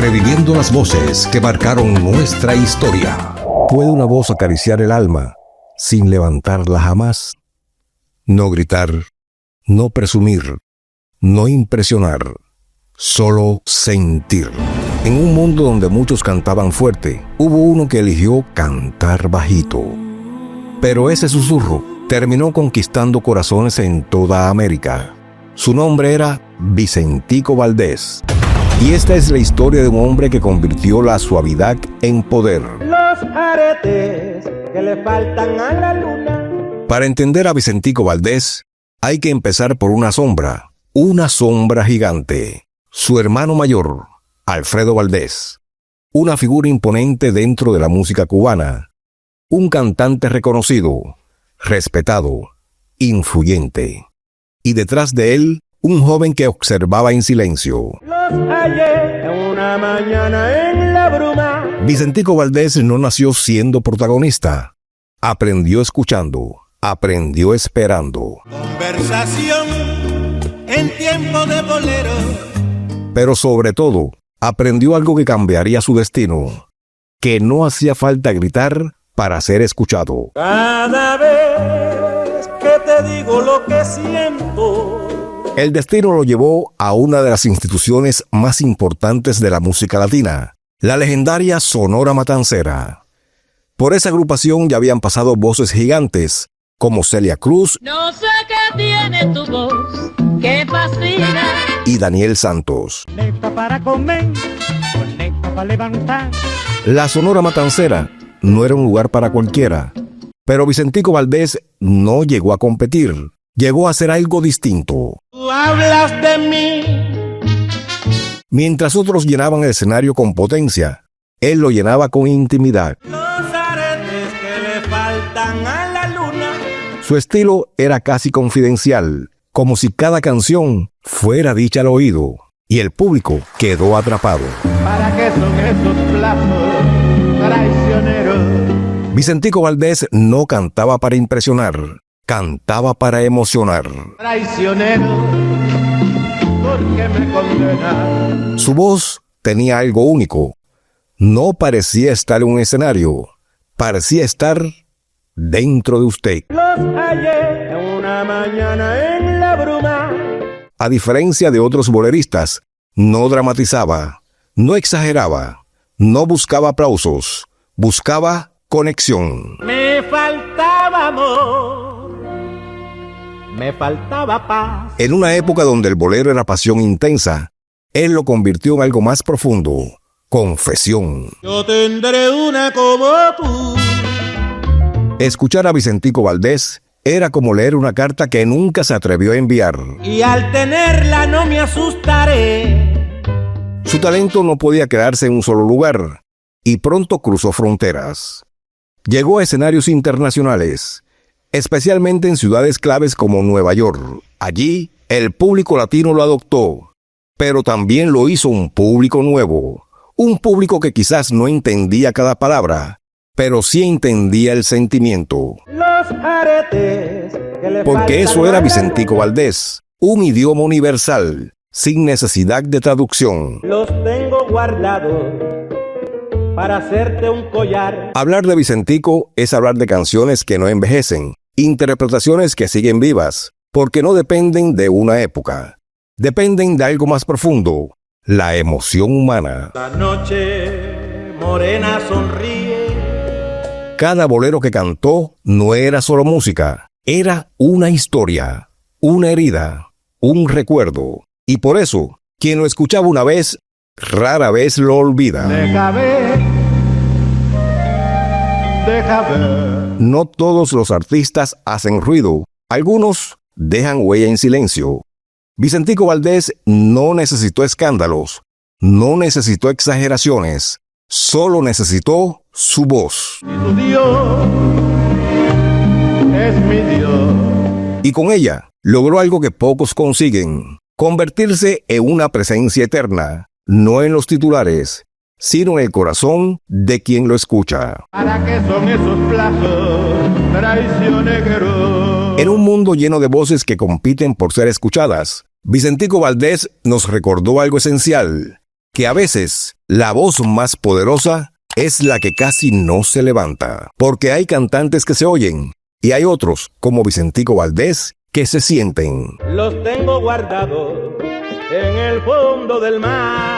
reviviendo las voces que marcaron nuestra historia. ¿Puede una voz acariciar el alma sin levantarla jamás? No gritar, no presumir, no impresionar, solo sentir. En un mundo donde muchos cantaban fuerte, hubo uno que eligió cantar bajito. Pero ese susurro terminó conquistando corazones en toda América. Su nombre era Vicentico Valdés. Y esta es la historia de un hombre que convirtió la suavidad en poder. Los aretes que le faltan a la luna. Para entender a Vicentico Valdés, hay que empezar por una sombra gigante. Su hermano mayor, Alfredo Valdés. Una figura imponente dentro de la música cubana. Un cantante reconocido, respetado, influyente. Y detrás de él, un joven que observaba en silencio. Los hallé una mañana en la bruma. Vicentico Valdés no nació siendo protagonista. Aprendió escuchando, aprendió esperando. Conversación en tiempo de bolero. Pero sobre todo, aprendió algo que cambiaría su destino. Que no hacía falta gritar para ser escuchado. Cada vez que te digo lo que siento. El destino lo llevó a una de las instituciones más importantes de la música latina, la legendaria Sonora Matancera. Por esa agrupación ya habían pasado voces gigantes, como Celia Cruz, no sé qué tiene tu voz, que fascina, y Daniel Santos. Neta para comer, neta para levantar. La Sonora Matancera no era un lugar para cualquiera, pero Vicentico Valdés no llegó a competir. Llegó a hacer algo distinto. Tú hablas de mí. Mientras otros llenaban el escenario con potencia, él lo llenaba con intimidad. Los aretes que le faltan a la luna. Su estilo era casi confidencial, como si cada canción fuera dicha al oído, y el público quedó atrapado. ¿Para qué son esos plazos traicioneros? Vicentico Valdés no cantaba para impresionar. Cantaba para emocionar. Traicionero, ¿por qué me condenas? Su voz tenía algo único. No parecía estar en un escenario. Parecía estar dentro de usted. Los hallé una mañana en la bruma. A diferencia de otros boleristas, no dramatizaba, no exageraba, no buscaba aplausos, buscaba conexión. Me faltaba amor. Me faltaba paz. En una época donde el bolero era pasión intensa, él lo convirtió en algo más profundo, confesión. Yo tendré una como tú. Escuchar a Vicentico Valdés era como leer una carta que nunca se atrevió a enviar. Y al tenerla no me asustaré. Su talento no podía quedarse en un solo lugar, y pronto cruzó fronteras. Llegó a escenarios internacionales, especialmente en ciudades claves como Nueva York. Allí, el público latino lo adoptó, pero también lo hizo un público nuevo, un público que quizás no entendía cada palabra, pero sí entendía el sentimiento. Los aretes que le Porque eso faltan era a la Vicentico luna. Valdés, un idioma universal, sin necesidad de traducción. Los tengo guardados para hacerte un collar. Hablar de Vicentico es hablar de canciones que no envejecen, interpretaciones que siguen vivas, porque no dependen de una época. Dependen de algo más profundo, la emoción humana. La noche morena sonríe. Cada bolero que cantó no era solo música, era una historia, una herida, un recuerdo. Y por eso, quien lo escuchaba una vez, rara vez lo olvida. Deja ver. Deja ver. No todos los artistas hacen ruido, algunos dejan huella en silencio. Vicentico Valdés no necesitó escándalos, no necesitó exageraciones, solo necesitó su voz. Y tu Dios es mi Dios. Y con ella logró algo que pocos consiguen, convertirse en una presencia eterna, no en los titulares, sino en el corazón de quien lo escucha. ¿Para qué son esos plazos traicioneros? En un mundo lleno de voces que compiten por ser escuchadas, Vicentico Valdés nos recordó algo esencial, que a veces la voz más poderosa es la que casi no se levanta, porque hay cantantes que se oyen y hay otros, como Vicentico Valdés, que se sienten. Los tengo guardados en el fondo del mar.